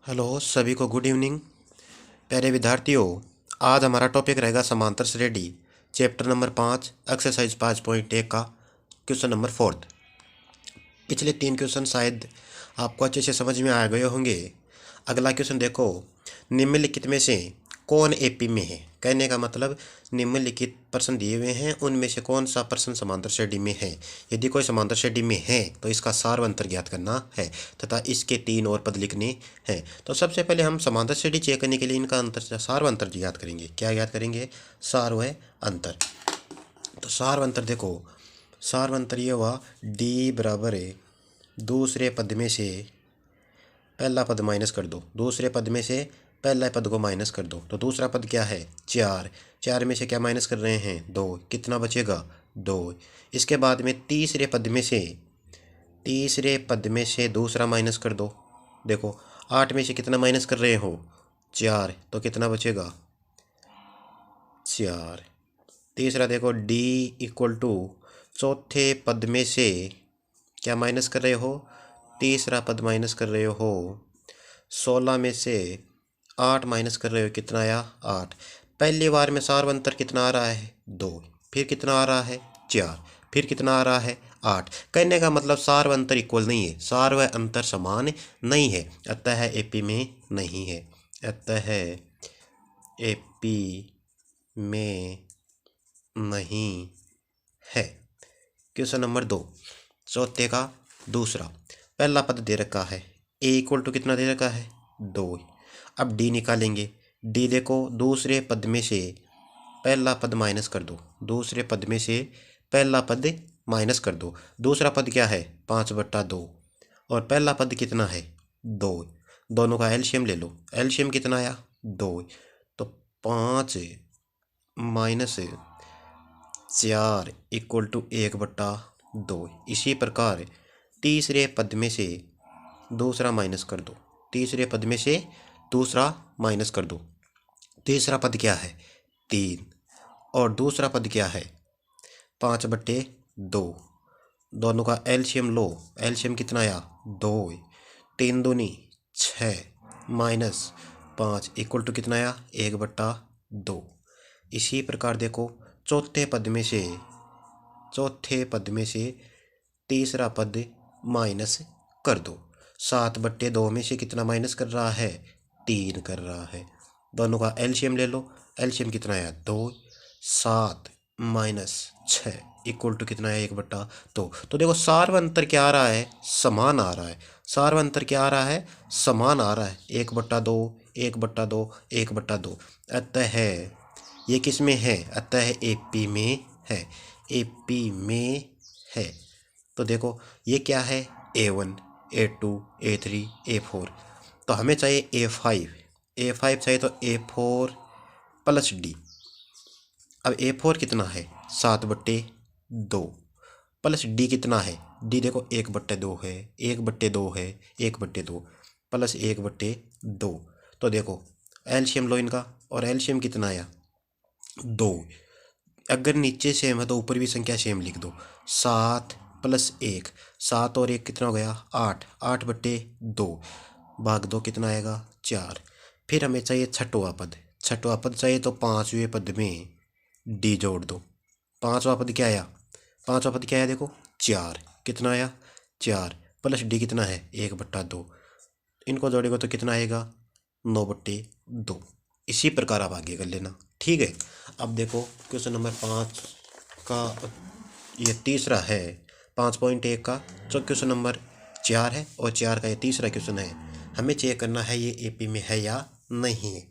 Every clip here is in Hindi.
हेलो सभी को गुड इवनिंग। प्यारे विद्यार्थियों, आज हमारा टॉपिक रहेगा समांतर श्रेणी, चैप्टर नंबर 5, एक्सरसाइज 5.1 का क्वेश्चन नंबर 4। पिछले 3 क्वेश्चन शायद आपको अच्छे से समझ में आ गए होंगे। अगला क्वेश्चन देखो, निम्नलिखित में से कौन एपी में है। कहने का मतलब निम्नलिखित प्रश्न दिए हुए हैं, उनमें से कौन सा प्रश्न समांतर श्रेणी में है। यदि कोई समांतर श्रेणी में है तो इसका सार्वंतर ज्ञात करना है तथा इसके 3 और पद लिखने हैं। तो सबसे पहले हम समांतर श्रेणी चेक करने के लिए इनका अंतर सार्वंतर ज्ञात करेंगे। क्या ज्ञात करेंगे? सार व अंतर। तो सार्वंतर देखो, सार्वंतर ये हुआ डी बराबर है दूसरे पद में से पहला पद माइनस कर दो, दूसरे पद में से पहला पद को माइनस कर दो। तो दूसरा पद क्या है? 4। 4 में से क्या माइनस कर रहे हैं? 2। कितना बचेगा? 2। इसके बाद में तीसरे पद में से दूसरा माइनस कर दो। देखो 8 में से कितना माइनस कर रहे हो? 4। तो कितना बचेगा? 4। तीसरा देखो डी इक्वल टू चौथे पद में से क्या माइनस कर रहे हो? तीसरा पद माइनस कर रहे हो। 16 में से 8 माइनस कर रहे हो, कितना आया? 8। पहली बार में सार्वंतर कितना आ रहा है? 2। फिर कितना आ रहा है? 4। फिर कितना आ रहा है? 8। कहने का मतलब सार्वंतर इक्वल नहीं है, सार व अंतर समान नहीं है, अतः एपी में नहीं है। अतः एपी में नहीं है। क्वेश्चन नंबर 2, चौथे का दूसरा। पहला पद दे रखा है ए इक्वल टू कितना दे रखा है? 2। अब डी निकालेंगे। डी देखो दूसरे पद में से पहला पद माइनस कर दो, दूसरे पद में से पहला पद माइनस कर दो। दूसरा पद क्या है? 5/2 और पहला पद कितना है? 2। दोनों का एलसीएम ले लो। एलसीएम कितना आया? 2। तो 5 माइनस 4 इक्वल टू 1/2। इसी प्रकार तीसरे पद में से दूसरा माइनस कर दो, तीसरे पद में से दूसरा माइनस कर दो। तीसरा पद क्या है? 3 और दूसरा पद क्या है? 5/2। दोनों का एलसीएम लो। एलसीएम कितना आया? 2। 3 दूनी 6 माइनस 5 इक्वल टू कितना आया? 1/2। इसी प्रकार देखो चौथे पद में से तीसरा पद माइनस कर दो। 7/2 में से कितना माइनस कर रहा है? 3 कर रहा है। दोनों का एलसीएम ले लो। एलसीएम कितना आया? 2। 7 माइनस 6 इक्वल टू कितना है? 1/2। तो देखो सार्वंतर क्या आ रहा है? समान आ रहा है। सार्वंतर क्या आ रहा है? समान आ रहा है। 1/2 1/2 1/2। अतः ये किस में है? अतः एपी में है। एपी में है। तो देखो ये क्या है? A1 A2 A3 A4। तो हमें चाहिए A5 चाहिए, तो A4 प्लस डी। अब A4 कितना है? 7/2 प्लस डी कितना है? डी देखो 1/2 है, 1/2 है, 1/2 प्लस 1/2। तो देखो एलसीएम लो इनका, और एलसीएम कितना आया? 2। अगर नीचे सेम है तो ऊपर भी संख्या सेम लिख दो। 7 प्लस 1, 7 और 1 कितना हो गया? 8। 8/2 भाग 2 कितना आएगा? 4। फिर हमें चाहिए छठवां पद। छठवां पद चाहिए तो 5वें पद में डी जोड़ दो। पाँचवा पद क्या आया? पाँचवा पद क्या आया? देखो 4। कितना आया? 4 प्लस डी कितना है? 1/2। इनको जोड़ेगा तो कितना आएगा? 9/2। इसी प्रकार आप आगे कर लेना, ठीक है। अब देखो क्वेश्चन नंबर 5 का ये तीसरा है, 5.1 का। जो क्वेश्चन नंबर 4 है और 4 का ये तीसरा क्वेश्चन है। हमें चेक करना है ये एपी में है या नहीं है।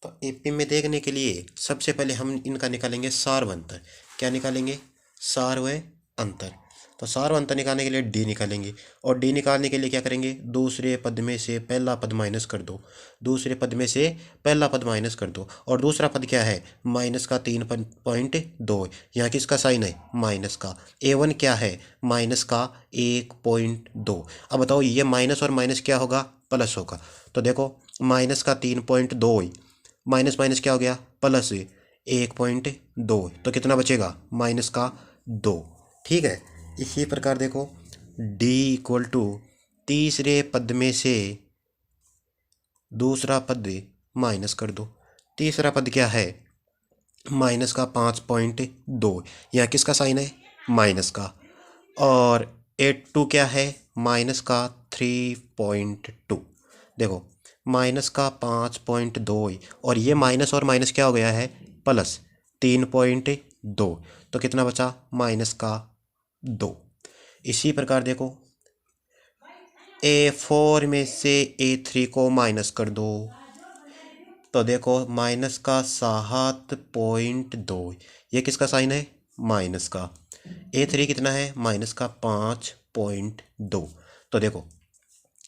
तो एपी में देखने के लिए सबसे पहले हम इनका निकालेंगे सार व अंतर। क्या निकालेंगे? सार व अंतर। तो सार व अंतर निकालने के लिए डी निकालेंगे, और डी निकालने के लिए क्या करेंगे? दूसरे पद में से पहला पद माइनस कर दो, दूसरे पद में से पहला पद माइनस कर दो। और दूसरा पद क्या है? माइनस का 3.2। यहाँ किसका साइन है? माइनस का। A1 क्या है? माइनस का 1.2। अब बताओ ये माइनस और माइनस क्या होगा? प्लस होगा। तो देखो माइनस का 3.2 माइनस माइनस क्या हो गया? प्लस 1.2। तो कितना बचेगा? माइनस का 2, ठीक है। इसी प्रकार देखो D इक्वल टू तीसरे पद में से दूसरा पद माइनस कर दो। तीसरा पद क्या है, माइनस का 5.2, यहाँ किसका साइन है, माइनस का। और 8 2 क्या है, माइनस का 3.2। देखो माइनस का 5.2 और ये माइनस और माइनस क्या हो गया है, प्लस 3.2, तो कितना बचा, माइनस का 2। इसी प्रकार देखो A4 में से A3 को माइनस कर दो, तो देखो माइनस का 7.2, ये किसका साइन है, माइनस का। A3 कितना है, माइनस का 5.2। तो देखो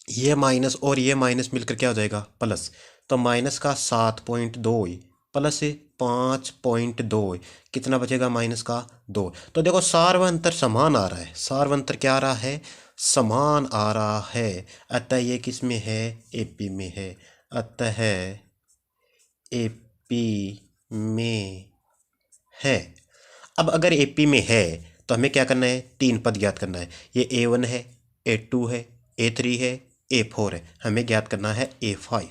ये माइनस और ये माइनस मिलकर क्या हो जाएगा, प्लस। तो माइनस का 7.2 प्लस 5.2, कितना बचेगा, माइनस का 2। तो देखो सार्वंतर समान आ रहा है, सार्वंतर क्या आ रहा है, समान आ रहा है। अतः ये किस में है, AP में है। अतः AP में है। अब अगर AP में है तो हमें क्या करना है, 3 पद ज्ञात करना है। ये A1 है, A2 है, A3 है, A4 है। हमें ज्ञात करना है A5।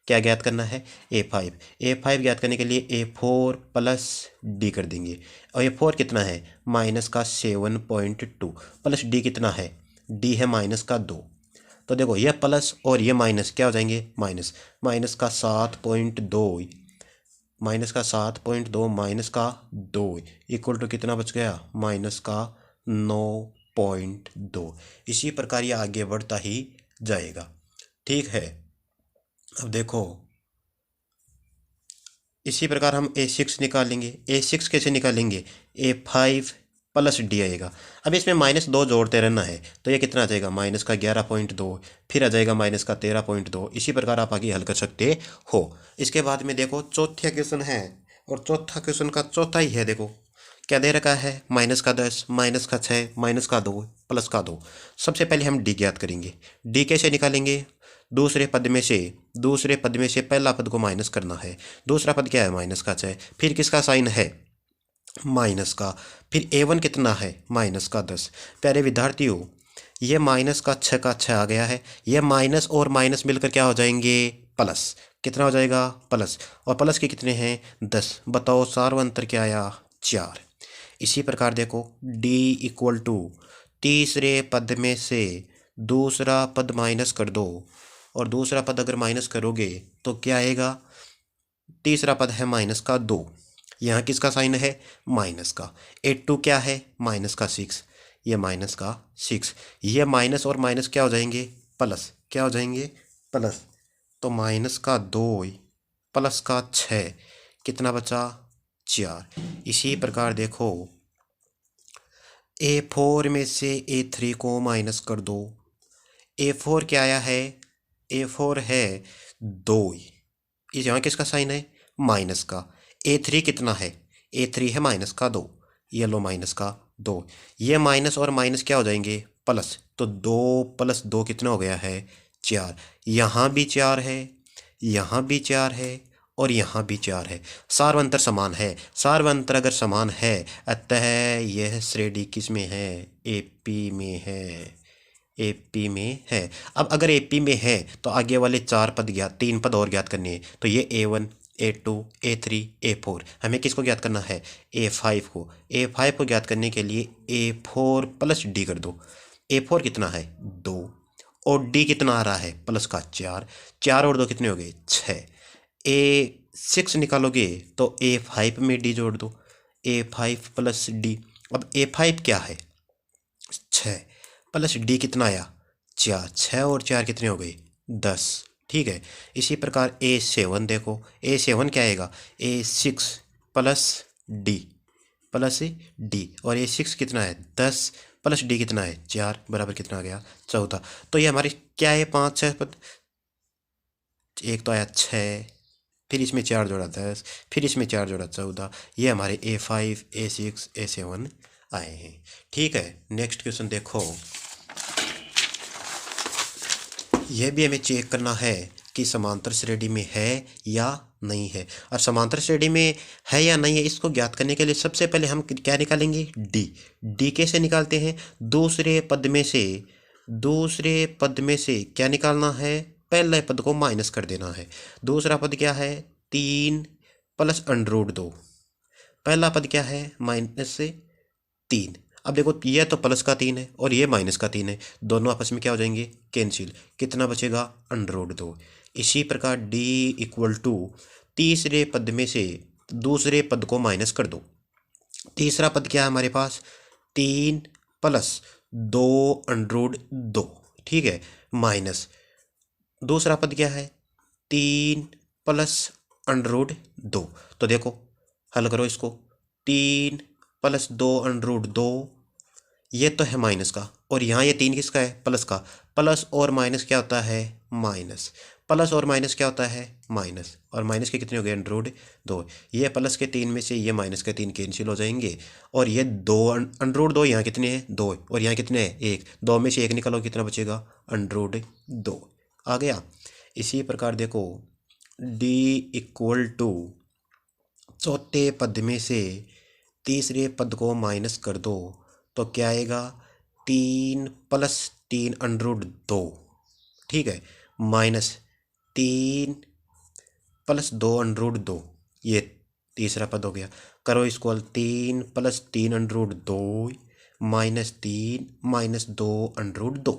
क्या ज्ञात करना है, A5। A5 ज्ञात करने के लिए A4 प्लस D कर देंगे। और A4 कितना है, माइनस का 7.2 प्लस D कितना है, D है माइनस का 2। तो देखो यह प्लस और ये माइनस क्या हो जाएंगे, माइनस। माइनस का 7.2 माइनस का 2 इक्वल टू कितना बच गया, माइनस का 9.2। इसी प्रकार ये आगे बढ़ता ही जाएगा। ठीक है, अब देखो इसी प्रकार हम A6 निकालेंगे। A6 कैसे निकालेंगे, A5 प्लस D आएगा। अब इसमें -2 जोड़ते रहना है, तो ये कितना आ जाएगा, माइनस का 11.2, फिर आ जाएगा माइनस का 13.2। इसी प्रकार आप आगे हल कर सकते हो। इसके बाद में देखो चौथा क्वेश्चन है, और चौथा क्वेश्चन का चौथा ही है। देखो क्या दे रखा है, माइनस का 10, माइनस का 6, माइनस का 2, प्लस का 2। सबसे पहले हम D ज्ञात करेंगे। D कैसे निकालेंगे, दूसरे पद में से पहला पद को माइनस करना है। दूसरा पद क्या है, माइनस का 6, फिर किसका साइन है, माइनस का। फिर A1 कितना है, माइनस का 10। प्यारे विद्यार्थियों, ये माइनस का 6 का 6 आ गया है। ये माइनस और माइनस मिलकर क्या हो जाएंगे, प्लस। कितना हो जाएगा, प्लस। और प्लस के कितने हैं, 10। बताओ सार्वंतर क्या आया, 4। इसी प्रकार देखो D इक्वल टू तीसरे पद में से दूसरा पद माइनस कर दो, और दूसरा पद अगर माइनस करोगे तो क्या आएगा, तीसरा पद है माइनस का 2। यहाँ किसका साइन है, माइनस का। 8 2 क्या है, माइनस का 6, ये माइनस का 6। ये माइनस और माइनस क्या हो जाएंगे, प्लस। क्या हो जाएंगे, प्लस। तो माइनस का 2 प्लस का 6, कितना बचा, 4। इसी प्रकार देखो A4 में से A3 को माइनस कर दो। A4 क्या आया है, A4 है 2, इस यहाँ किसका साइन है, माइनस का। A3 कितना है, A3 है माइनस का 2, ये लो माइनस का 2। ये माइनस और माइनस क्या हो जाएंगे, प्लस। तो 2 प्लस 2 कितना हो गया है, 4। यहाँ भी 4 है, यहाँ भी 4 है, और यहाँ भी 4 है। सार्वंतर समान है। सार्वंतर अगर समान है, अतः यह श्रेणी किस में है, AP में है। AP में है। अब अगर AP में है तो आगे वाले 4 पद ज्ञात, 3 पद और ज्ञात करने हैं। तो ये A1, A2, A3, A4, हमें किसको ज्ञात करना है, A5 को। A5 को ज्ञात करने के लिए A4 प्लस D कर दो। A4 कितना है, 2, और D कितना आ रहा है, प्लस का 4। 4 और 2 कितने हो गए, 6। A6 निकालोगे तो A5 में D जोड़ दो, A5 प्लस D। अब A5 क्या है, 6, प्लस D कितना आया, 4। 6 और 4 कितने हो गए, 10। ठीक है, इसी प्रकार A7 देखो, A7 क्या आएगा, A6 प्लस D, और A6 कितना है, 10 प्लस D कितना है, 4, बराबर कितना आ गया, 14। तो ये हमारी क्या है, 5 6 पद। एक तो आया 6, फिर इसमें 4 जोड़ा 10, फिर इसमें 4 जोड़ा 14। ये हमारे A5, A6, A7 आए हैं। ठीक है, नेक्स्ट क्वेश्चन देखो। यह भी हमें चेक करना है कि समांतर श्रेणी में है या नहीं है। और समांतर श्रेणी में है या नहीं है, इसको ज्ञात करने के लिए सबसे पहले हम क्या निकालेंगे, D कैसे निकालते हैं, दूसरे पद में से क्या निकालना है, पहले पद को माइनस कर देना है। दूसरा पद क्या है, 3 प्लस अंडर रूट 2। पहला पद क्या है, माइनस से 3। अब देखो ये तो प्लस का 3 है और ये माइनस का 3 है, दोनों आपस में क्या हो जाएंगे, कैंसिल। कितना बचेगा, अंडर रूट 2। इसी प्रकार d इक्वल टू तीसरे पद में से दूसरे पद को माइनस कर दो। तीसरा पद क्या है हमारे पास, 3 प्लस 2 अंडर रूट 2, ठीक है, माइनस दूसरा पद क्या है, 3 प्लस अंडर रूट 2। तो देखो हल करो इसको, 3 प्लस 2 अंडर रूट 2, ये तो है माइनस का, और यहाँ ये 3 किसका है, प्लस का। प्लस और माइनस क्या होता है, माइनस। प्लस और माइनस क्या होता है, माइनस। और माइनस के कितने हो गए, अंडर रूट 2। ये प्लस के 3 में से ये माइनस के 3 कैंसिल हो जाएंगे, और ये 2 अंडर रूट 2 यहाँ कितने हैं, 2, और यहाँ कितने हैं, 1। 2 में से 1 निकालो, कितना बचेगा, अंडर रूट 2 आ गया। इसी प्रकार देखो d इक्वल टू चौथे पद में से तीसरे पद को माइनस कर दो, तो क्या आएगा, 3 प्लस 3 अंडर रूट 2, ठीक है, माइनस 3 प्लस 2 अंडर रूट 2, ये तीसरा पद हो गया। करो इसको हल, 3 plus 3 under root 2 minus 3 minus 2 under root 2।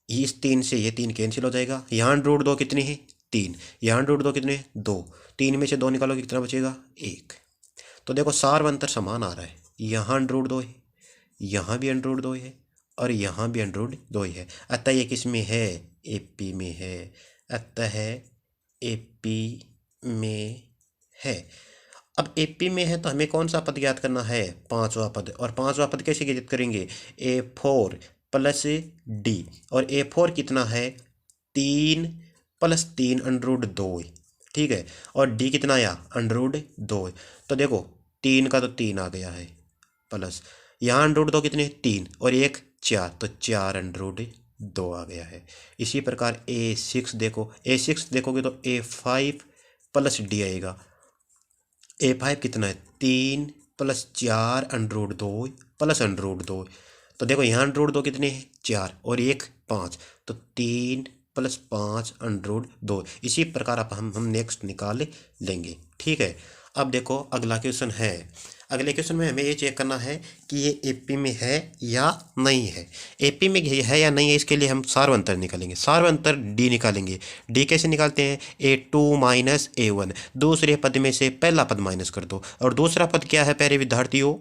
इस 3 से ये 3 कैंसिल हो जाएगा। यहाँ अंडर रूट 2 कितने हैं, 3। यहाँ अंडर रूट 2 कितने हैं, 2। 3 में से 2 निकालोगे कितना बचेगा, 1। तो देखो सार अंतर समान आ रहा है, यहाँ अंडर रूट 2 है, यहाँ भी अंडर रूट 2 है, और यहाँ भी अंडर रूट 2 है। अतः ये किस में है, एपी में है। अतः एपी में है। अब एपी में है तो हमें कौन सा पद ज्ञात करना है, पांचवा पद। और पांचवा पद कैसे ज्ञात करेंगे, A4 प्लस डी, और A4 कितना है, 3 प्लस 3 अंडर रूट 2, ठीक है, और डी कितना आया, अंडर रूट 2। तो देखो 3 का तो 3 आ गया है, प्लस यहाँ अंडर रूट 2 कितने, 3 और 1 4, तो 4 अंडर रूट 2 आ गया है। इसी प्रकार A6 देखो, A6 देखोगे तो A5 प्लस डी आएगा। A5 कितना है, 3 plus 4 under root 2 plus under root 2। तो देखो यहाँ अंडर रूट 2 कितने हैं, 4 और 1 5, तो 3 प्लस 5 अंडर रूट 2। इसी प्रकार आप हम नेक्स्ट निकाल लेंगे, ठीक है। अब देखो अगला क्वेश्चन है। अगले क्वेश्चन में हमें ये चेक करना है कि ये एपी में है या नहीं है। एपी में है या नहीं है, इसके लिए हम सार्वंतर निकालेंगे। सार्वंतर डी निकालेंगे। डी कैसे निकालते हैं, A2 माइनस A1। दूसरे पद में से पहला पद माइनस कर दो, और दूसरा पद क्या है प्यारे विद्यार्थियों,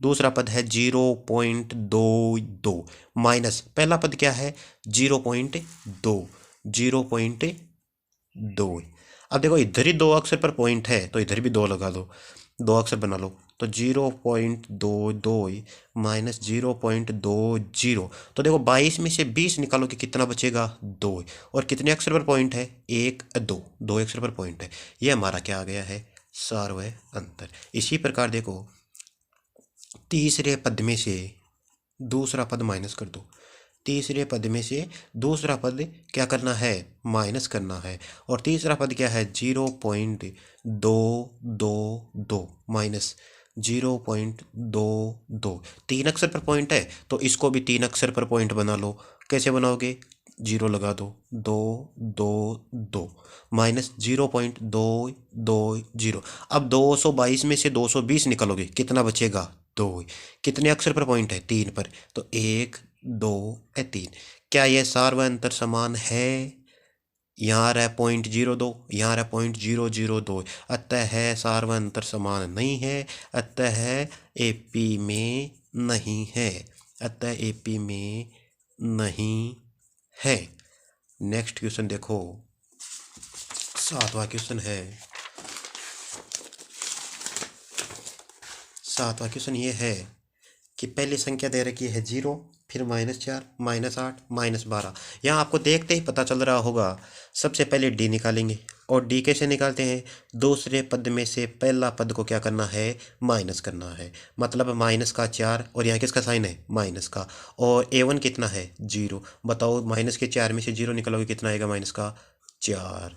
दूसरा पद है 0.22 माइनस पहला पद क्या है, 0.2, 0.2। अब देखो इधर ही 2 अक्षर पर पॉइंट है, तो इधर भी 2 लगा दो, 2 अक्षर बना लो। तो 0.22 माइनस 0.20। तो देखो 22 में से 20 निकालो कि कितना बचेगा, 2। और कितने अक्षर पर पॉइंट है, 1 2, 2 अक्षर पर पॉइंट है। ये हमारा क्या आ गया है, सार्वय अंतर। इसी प्रकार देखो तीसरे पद में से दूसरा पद माइनस कर दो। तीसरे पद में से दूसरा पद क्या करना है, माइनस करना है। और तीसरा पद क्या है, 0.222 माइनस 0.22। 3 अक्षर पर पॉइंट है, तो इसको भी 3 अक्षर पर पॉइंट बना लो। कैसे बनाओगे, 0 लगा दो, 222 माइनस 0.220। अब 222 में से 220 निकालोगे, कितना बचेगा, 2। कितने अक्षर पर पॉइंट है, 3 पर, तो 1 2 3। क्या यह सार्वय अंतर समान है, यहाँ आ रहा है 0.02, यहाँ आ रहा है 0.002। अतः है सार्वय अंतर समान नहीं है, अतः एपी में नहीं है, अतः एपी में नहीं है। नेक्स्ट क्वेश्चन देखो, 7वां क्वेश्चन है। 7वां क्वेश्चन ये है कि पहली संख्या दे रखी है 0, फिर -4, -8, -12। यहाँ आपको देखते ही पता चल रहा होगा। सबसे पहले डी निकालेंगे, और डी कैसे निकालते हैं, दूसरे पद में से पहला पद को क्या करना है, माइनस करना है। मतलब -4, और यहाँ किसका साइन है, माइनस का। और A1 कितना है, 0। बताओ -4 में से 0 निकालोगे कितना आएगा, -4,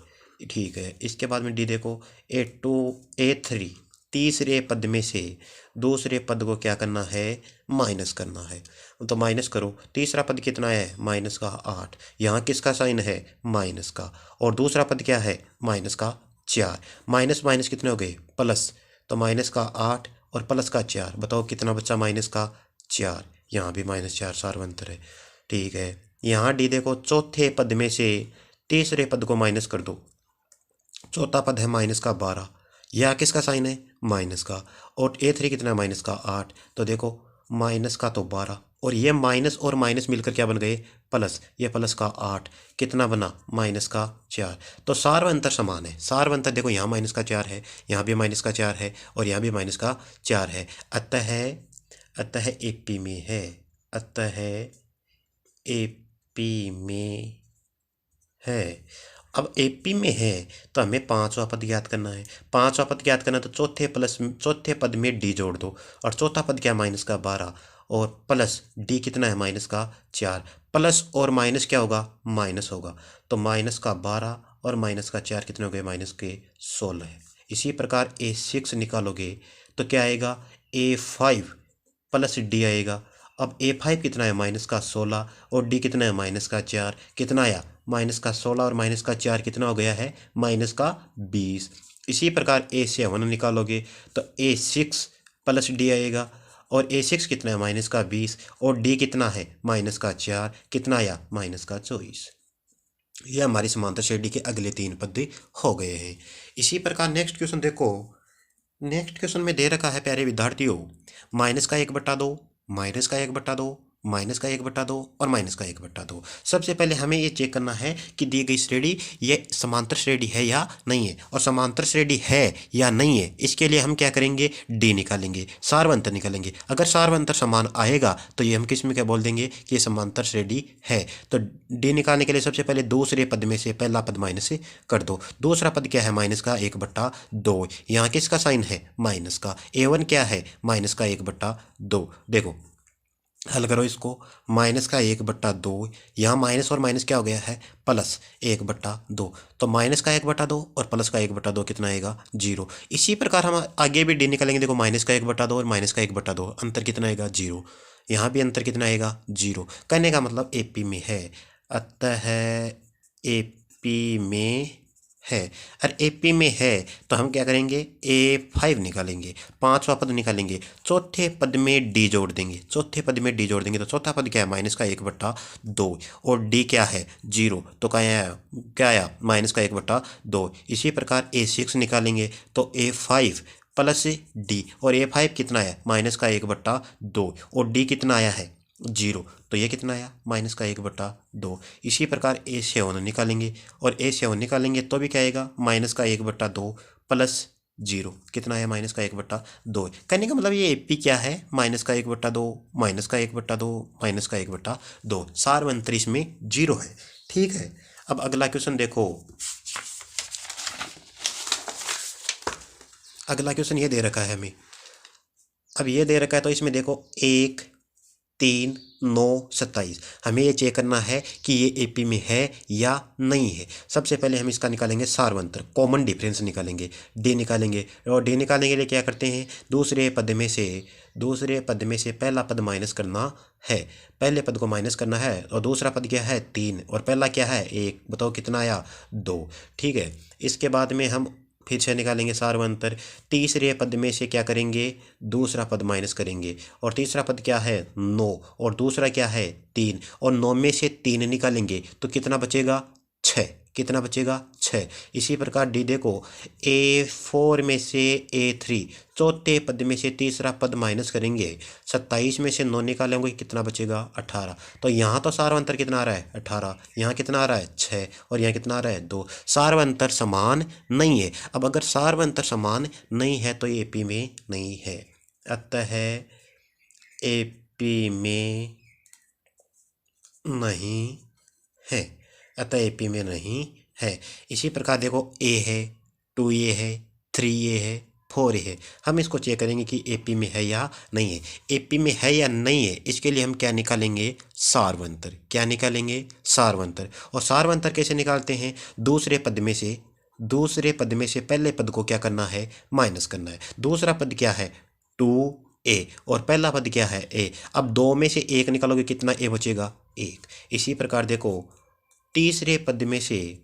ठीक है। इसके बाद में डी देखो, A2 A3 तीसरे पद में से दूसरे पद को क्या करना है, माइनस करना है। तो माइनस करो, तीसरा पद कितना है, माइनस का 8, यहाँ किसका साइन है, माइनस का, और दूसरा पद क्या है, माइनस का 4, माइनस माइनस कितने हो गए, प्लस, तो माइनस का 8 और प्लस का 4, बताओ कितना बच्चा, माइनस का 4, यहाँ भी -4 सार्वंतर है। ठीक है, यहाँ डी देखो, चौथे पद में से तीसरे पद को माइनस कर दो, चौथा पद है माइनस का 12, यह किसका साइन है, माइनस का, और A3 कितना है, माइनस का 8, तो देखो माइनस का तो 12 और ये माइनस और माइनस मिलकर क्या बन गए, प्लस, ये प्लस का 8 कितना बना, माइनस का 4, तो सार्वंतर समान है। सार्वंतर देखो, यहाँ माइनस का 4 है, यहाँ भी माइनस का 4 है और यहाँ भी माइनस का 4 है, अतः AP में है, अतः AP में है। अब AP में है तो हमें पांचवा पद ज्ञात करना है। पांचवा पद ज्ञात करना तो चौथे पद में D जोड़ दो, और चौथा पद क्या है, माइनस का 12 और प्लस D कितना है, माइनस का 4, प्लस और माइनस क्या होगा, माइनस होगा, तो माइनस का 12 और माइनस का 4 कितने हो गए, माइनस के 16 है। इसी प्रकार A6 निकालोगे तो क्या आएगा, A5 प्लस D आएगा। अब A5 कितना है, माइनस का 16 और D कितना है, माइनस का 4, कितना आया, माइनस का 16 और माइनस का 4 कितना हो गया है, माइनस का 20। इसी प्रकार A7 निकालोगे तो A6 प्लस D आएगा, और A6 कितना है, माइनस का 20 और D कितना है, माइनस का 4, कितना आया, माइनस का 24। ये हमारी समांतर श्रेणी के अगले 3 पद हो गए हैं। इसी प्रकार नेक्स्ट क्वेश्चन देखो, नेक्स्ट क्वेश्चन में दे रखा है प्यारे विद्यार्थियों, माइनस का 1/2, माइनस का 1/2, माइनस का 1/2 और माइनस का 1/2। सबसे पहले हमें ये चेक करना है कि दी गई श्रेणी ये समांतर श्रेणी है या नहीं है, और समांतर श्रेणी है या नहीं है इसके लिए हम क्या करेंगे, डी निकालेंगे, सार्वंतर निकालेंगे। अगर सार्वंतर समान आएगा तो ये हम किस में क्या बोल देंगे कि ये समांतर श्रेणी है। तो डी निकालने के लिए सबसे पहले दूसरे पद में से पहला पद माइनस से कर दो। दूसरा पद क्या है, माइनस का 1/2, यहाँ किसका साइन है, माइनस का। A1 क्या है, माइनस का 1/2। देखो हल करो इसको, माइनस का 1/2, यहाँ माइनस और माइनस क्या हो गया है, प्लस 1/2, तो माइनस का 1/2 और प्लस का 1/2 कितना आएगा, 0। इसी प्रकार हम आगे भी डी निकालेंगे। देखो माइनस का 1/2 और माइनस का 1/2 अंतर कितना आएगा, 0। यहाँ भी अंतर कितना आएगा, 0। कहने का मतलब AP में है, अतः AP में है। और AP में है तो हम क्या करेंगे, A5 निकालेंगे, पांचवा पद निकालेंगे, चौथे पद में D जोड़ देंगे, चौथे पद में D जोड़ देंगे तो चौथा पद क्या है, माइनस का 1/2 और D क्या है, 0, तो क्या आया माइनस का 1/2। इसी प्रकार A6 निकालेंगे तो A5 प्लस D, और A5 कितना है, माइनस का 1/2 और D कितना आया है, 0, तो ये कितना आया, माइनस का 1/2। इसी प्रकार A7 निकालेंगे, और A7 निकालेंगे तो भी क्या आएगा, माइनस का 1/2 प्लस 0, कितना है, माइनस का 1/2। कहने का मतलब ये AP क्या है, माइनस का 1/2, माइनस का 1/2, माइनस का 1/2, सार्वंतर इसमें 0 है। ठीक है, अब अगला क्वेश्चन देखो, अगला क्वेश्चन ये दे रखा है हमें, अब ये दे रखा है तो इसमें देखो 1, 3, 9, 27, हमें ये चेक करना है कि ये AP में है या नहीं है। सबसे पहले हम इसका निकालेंगे सार्वंतर, कॉमन डिफरेंस निकालेंगे, D निकालेंगे, और D निकालने के लिए क्या करते हैं, दूसरे पद में से पहला पद माइनस करना है, पहले पद को माइनस करना है, और दूसरा पद क्या है, 3, और पहला क्या है, 1, बताओ कितना आया, 2। ठीक है, इसके बाद में हम फिर से निकालेंगे सार्वंतर, तीसरे पद में से क्या करेंगे, दूसरा पद माइनस करेंगे, और तीसरा पद क्या है, 9, और दूसरा क्या है, 3, और 9 में से 3 निकालेंगे तो कितना बचेगा, 6, कितना बचेगा, 6। इसी प्रकार D देखो, A4 में से A3, चौथे पद में से तीसरा पद माइनस करेंगे, 27 में से 9 निकालेंगे कितना बचेगा, 18। तो यहाँ तो सार्वंतर कितना आ रहा है, 18, यहाँ कितना आ रहा है, 6, और यहाँ कितना आ रहा है, 2। सार्वंतर समान नहीं है। अब अगर सार्वंतर समान नहीं है तो AP में नहीं है, अतः AP में नहीं है, अतः AP में नहीं है। इसी प्रकार देखो A है, 2A है, 3A है, 4A है, हम इसको चेक करेंगे कि AP में है या नहीं है। AP में है या नहीं है इसके लिए हम क्या निकालेंगे, सार्वंतर। क्या निकालेंगे, सार्वंतर। और सार्वंतर कैसे निकालते हैं, दूसरे पद में से दूसरे पद में से पहले पद को क्या करना है, माइनस करना है। दूसरा पद क्या है, 2a, और पहला पद क्या है, a। अब 2 में से 1 निकालोगे कितना a बचेगा, 1। इसी प्रकार देखो तीसरे पद में से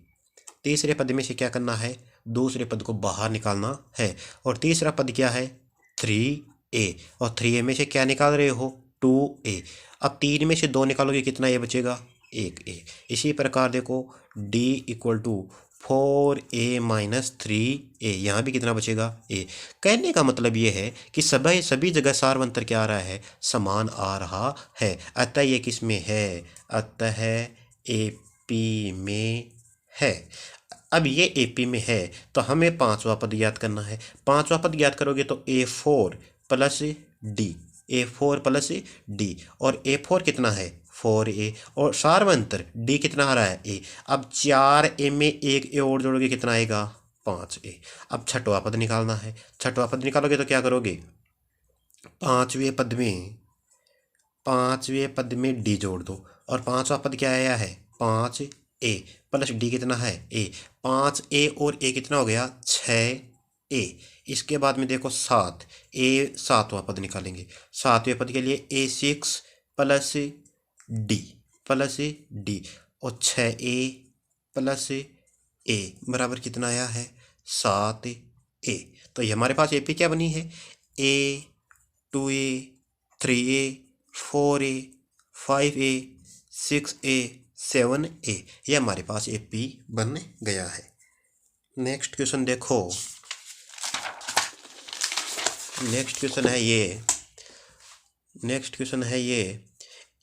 क्या करना है, दूसरे पद को बाहर निकालना है। और तीसरा पद क्या है, 3a, और 3a में से क्या निकाल रहे हो, 2a। अब 3 में से 2 निकालोगे कितना a बचेगा, 1a। इसी प्रकार देखो d equal to 4a minus 3a, यहाँ भी कितना बचेगा, a। कहने का मतलब ये है कि सभी जगह सार्वंतर क्या आ रहा है, समान आ रहा है। अतः ये किस में है, अतः AP में है। अब ये AP में है तो हमें पांचवा पद याद करना है। पांचवा पद याद करोगे तो A4 plus D, A4 plus D, और A4 कितना है, 4a, और सार्वंतर d कितना आ रहा है, a। अब 4a में एक a और जोड़ोगे कितना आएगा, 5a। अब छठवां पद निकालना है। छठवां पद निकालोगे तो क्या करोगे, पांचवें पद में d जोड़ दो, और पांचवा पद क्या आया है, 5a प्लस d कितना है, a। 5a और a कितना हो गया, 6a। इसके बाद में देखो 7a, सातवां पद निकालेंगे। सातवें पद के लिए A6 प्लस डी, और 6a प्लस a बराबर कितना आया है, 7a। तो ये हमारे पास AP क्या बनी है, a, 2a, 3a, 4a, 5a, 6a, 7a। ये हमारे पास AP बन गया है। नेक्स्ट क्वेश्चन देखो, नेक्स्ट क्वेश्चन है ये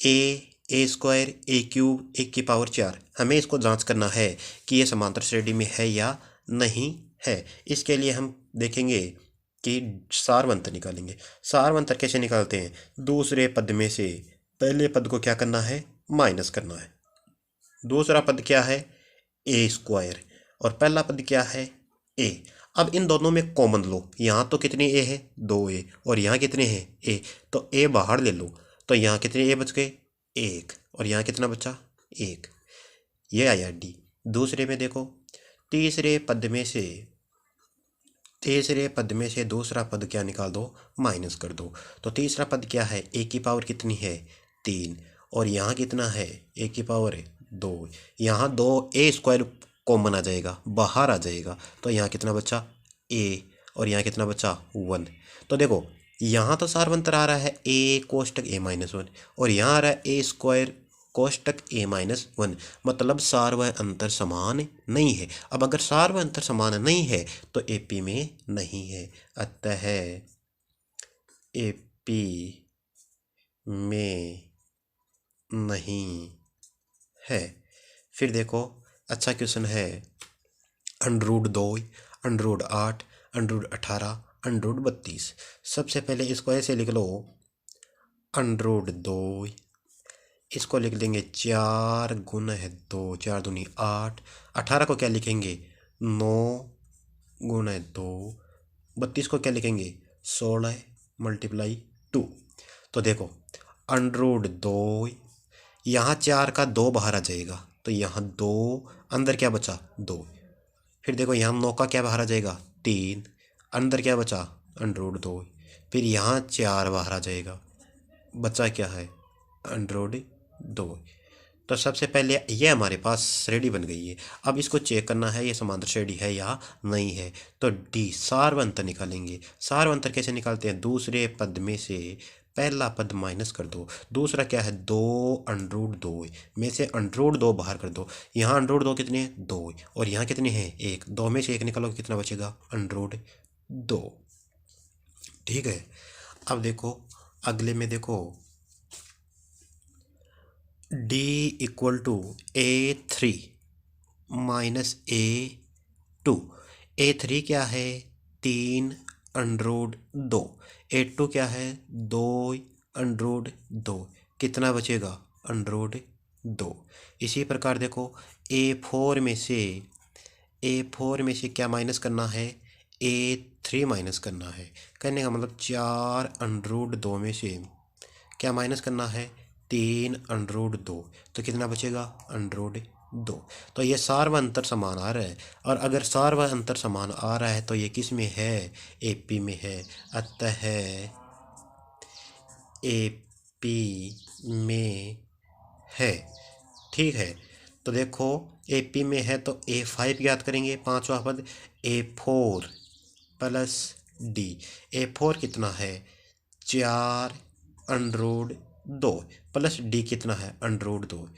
a स्क्वायर a क्यूब 1 की पावर 4। हमें इसको जांच करना है कि ये समांतर श्रेणी में है या नहीं है। इसके लिए हम देखेंगे कि सारवंतर निकालेंगे। सारवंतर कैसे निकालते हैं, दूसरे पद में से पहले पद को क्या करना है, माइनस करना है। दूसरा पद क्या है, a स्क्वायर, और पहला पद क्या है, a। अब इन दोनों में कॉमन लो, यहाँ तो कितने a है, 2a, और यहाँ कितने हैं, a। तो a बाहर ले लो, तो यहाँ कितने a बच गए, 1, और यहाँ कितना बचा, 1। ये आया d। दूसरे में देखो, तीसरे पद में से दूसरा पद क्या निकाल दो, माइनस कर दो। तो तीसरा पद क्या है, a की पावर कितनी है, 3, और यहाँ कितना है, a की पावर 2। यहाँ 2a स्क्वायर कॉमन आ जाएगा, बाहर आ जाएगा, तो यहाँ कितना बचा, a, और यहाँ कितना बचा, 1। तो देखो यहाँ तो सारवंतर आ रहा है a कोष्टक a माइनस 1, और यहाँ आ रहा है a स्क्वायर कोष्टक a माइनस 1, मतलब सार्वय अंतर समान नहीं है। अब अगर सार्वय अंतर समान नहीं है तो AP में नहीं है, अतः AP में नहीं है। फिर देखो अच्छा क्वेश्चन है, √2, √8, √18, √32। सबसे पहले इसको ऐसे लिख लो, √2, इसको लिख देंगे 4 गुना है 2, 4 दूनी 8। 18 को क्या लिखेंगे, 9 गुना 2। 32 को क्या लिखेंगे, 16 मल्टीप्लाई 2। तो देखो √2, यहाँ 4 का 2 बाहर आ जाएगा, तो यहाँ 2, अंदर क्या बचा, 2। फिर देखो यहाँ 9 का क्या बाहर आ जाएगा, 3, अंदर क्या बचा, √2। फिर यहाँ 4 बाहर आ जाएगा, बचा क्या है, √2। तो सबसे पहले ये हमारे पास श्रेणी बन गई है। अब इसको चेक करना है ये समांतर श्रेणी है या नहीं है। तो D सारवंतर निकालेंगे। सारवंतर कैसे निकालते हैं, दूसरे पद में से पहला पद माइनस कर दो। दूसरा क्या है, 2 में से √2 बाहर कर दो। यहाँ √2 कितने हैं, 2, और यहाँ कितने हैं, 1। 2 में से 1 निकालोगे कितना बचेगा, √2। ठीक है। अब देखो अगले में देखो, D equal to A3 minus A2। A3 क्या है, 3√2। A2 क्या है, 2√2। कितना बचेगा, √2। इसी प्रकार देखो A4 में से क्या माइनस करना है, A3 माइनस करना है। करने का मतलब 4√2 में से क्या माइनस करना है, 3√2। तो कितना बचेगा, √2। 2। तो ये सार्व अंतर समान आ रहा है, और अगर सार्व अंतर समान आ रहा है तो ये किस में है, एपी में है। अतः एपी में है। ठीक है, तो देखो एपी में है तो A5 याद करेंगे, पांचवा पद A4 प्लस डी। A4 कितना है, 4√2 प्लस डी कितना है, √2।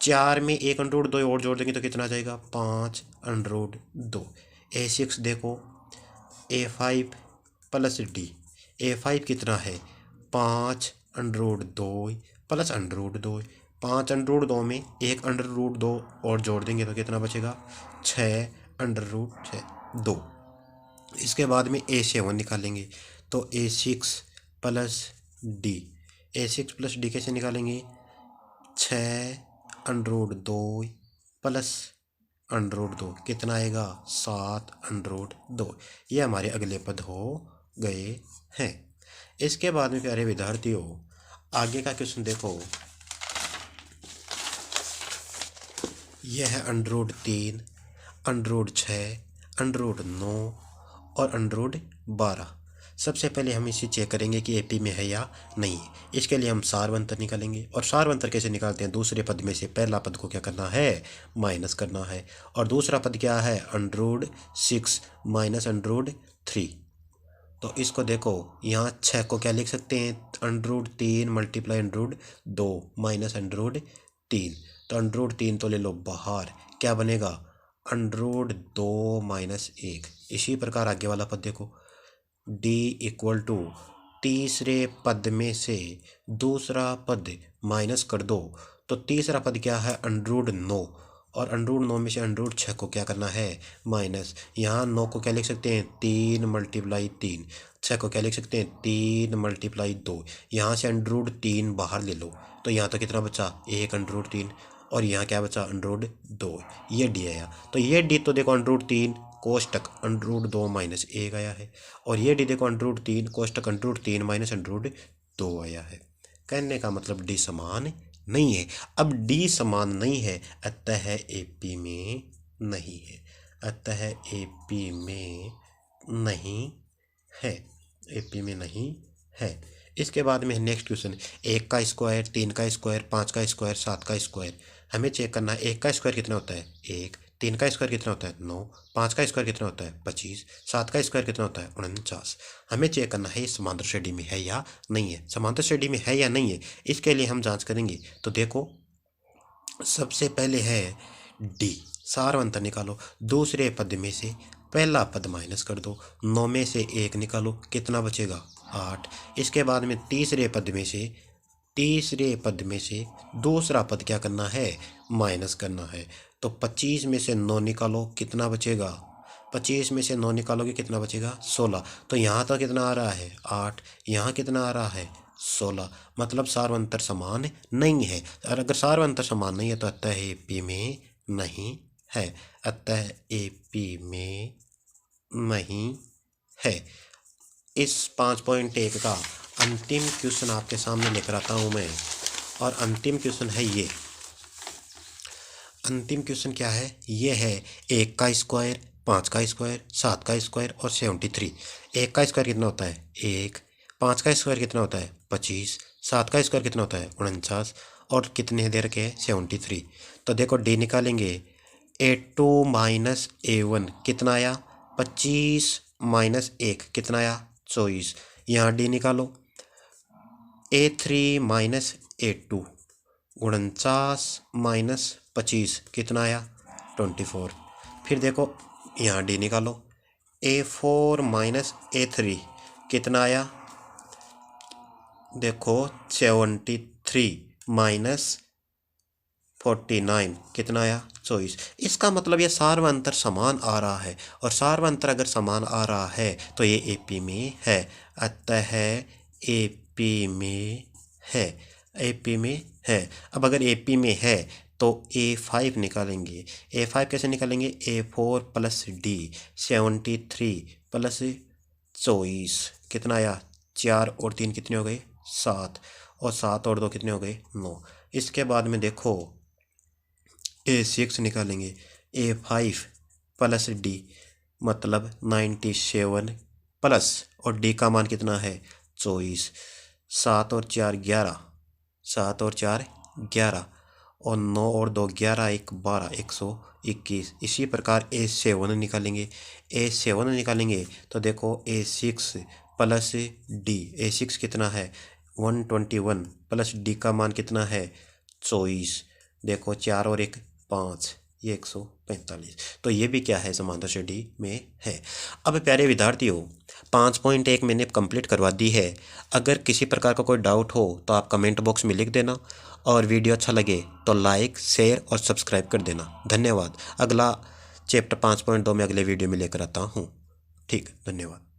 4 में 1√2 और जोड़ देंगे तो कितना आ जाएगा, 5√2। A6 देखो, A5 प्लस डी। A5 कितना है, 5√2 प्लस √2। 5√2 में 1√2 और जोड़ देंगे तो कितना बचेगा, 6√2। इसके बाद में A7 निकालेंगे तो A6 plus D. A6 plus D कैसे निकालेंगे, 6√2 प्लस √2 कितना आएगा, 7√2। ये हमारे अगले पद हो गए हैं। इसके बाद में प्यारे विद्यार्थियों आगे का क्वेश्चन देखो, यह है √3, √6, √9 और √12। सबसे पहले हम इसे चेक करेंगे कि एपी में है या नहीं है। इसके लिए हम सार्व अंतर निकालेंगे, और सार्व अंतर कैसे निकालते हैं, दूसरे पद में से पहला पद को क्या करना है, माइनस करना है। और दूसरा पद क्या है, √6 माइनस √3। तो इसको देखो, यहाँ 6 को क्या लिख सकते हैं, √3 मल्टीप्लाई √2 माइनस √3। तो √3 तो ले लो बाहर, क्या बनेगा, √2 माइनस 1। इसी प्रकार आगे वाला पद देखो, d इक्वल टू तीसरे पद में से दूसरा पद माइनस कर दो। तो तीसरा पद क्या है, √9, और √9 में से √6 को क्या करना है, माइनस। यहाँ 9 को क्या लिख सकते हैं, 3 मल्टीप्लाई 3। 6 को क्या लिख सकते हैं, 3 मल्टीप्लाई 2। यहाँ से √3 बाहर ले लो तो यहाँ तो कितना बचा, 1 √3, और यहाँ क्या बचा, √2। ये डी आया। तो ये डी तो देखो √3 कोष्टक √2 माइनस 1 आया है, और ये डी देखो √3 कोष्टक √3 माइनस √2 आया है। कहने का मतलब डी समान नहीं है। अब डी समान नहीं है, अतः एपी में नहीं है, अतः एपी में नहीं है, एपी में नहीं है। इसके बाद में नेक्स्ट क्वेश्चन, 1 का स्क्वायर, 3 का स्क्वायर, 5 का स्क्वायर, 7 का स्क्वायर। हमें चेक करना है 1 का स्क्वायर कितना होता है, 1। 3 का स्क्वायर कितना होता है, 9। 5 का स्क्वायर कितना होता है, 25। 7 का स्क्वायर कितना होता है, 49। हमें चेक करना है ये समांतर श्रेणी में है या नहीं है। समांतर श्रेणी में है या नहीं है, इसके लिए हम जांच करेंगे। तो देखो सबसे पहले है डी, सार अंतर निकालो। दूसरे पद में से पहला पद माइनस कर दो, 9 में से 1 निकालो, कितना बचेगा, 8। इसके बाद में तीसरे पद में से दूसरा पद क्या करना है, माइनस करना है। तो 25 में से 9 निकालो, कितना बचेगा, 25 में से 9 निकालोगे कितना बचेगा, 16। तो यहाँ तो कितना आ रहा है, 8। यहाँ कितना आ रहा है, 16। मतलब सार्व अंतर समान नहीं है, और अगर सार्व अंतर समान नहीं है तो अतः एपी में नहीं है, अतः एपी में नहीं है। इस 5.1 का अंतिम क्वेश्चन आपके सामने लेकर आता हूँ मैं, और अंतिम क्वेश्चन है ये। अंतिम क्वेश्चन क्या है, ये है 1 का स्क्वायर, 5 का स्क्वायर, 7 का स्क्वायर और 73। 1 का स्क्वायर कितना होता है, 1। 5 का स्क्वायर कितना होता है, 25। 7 का स्क्वायर कितना होता है, 49। और कितने दे रखे हैं, 73। तो देखो डी निकालेंगे, A2 माइनस A1 कितना आया, 25 माइनस 1 कितना आया, 24। यहाँ डी निकालो, A3 माइनस A2 49 माइनस 25 कितना आया, 24। फिर देखो यहाँ डी निकालो, A4 माइनस A3 कितना आया, देखो 73 माइनस 49 कितना आया, 24। इसका मतलब ये सार्व अंतर समान आ रहा है, और सार्व अंतर अगर समान आ रहा है तो ये एपी में है, अतः एपी में है, एपी में है। अब अगर एपी में है तो A5 निकालेंगे। A5 कैसे निकालेंगे, A4 प्लस डी, 73 प्लस 24 कितना आया, 4 और 3 कितने हो गए, 7, और 7 और 2 कितने हो गए, 9। इसके बाद में देखो A6 निकालेंगे, A5 प्लस D मतलब 97 प्लस, और D का मान कितना है 24, 7 और 4 11, 7 और 4 11, और 9 और 2 11, 1 12, 121। इसी प्रकार A7 निकालेंगे, A7 निकालेंगे तो देखो A6 प्लस D, A6 कितना है 121 प्लस D का मान कितना है 24, देखो 4 और 1 5, ये 145। तो ये भी क्या है समांतर श्रेणी में है। अब प्यारे विद्यार्थियों 5.1 मैंने कंप्लीट करवा दी है। अगर किसी प्रकार का कोई डाउट हो तो आप कमेंट बॉक्स में लिख देना, और वीडियो अच्छा लगे तो लाइक शेयर और सब्सक्राइब कर देना। धन्यवाद। अगला चैप्टर 5.2 में अगले वीडियो में लेकर आता हूँ। ठीक, धन्यवाद।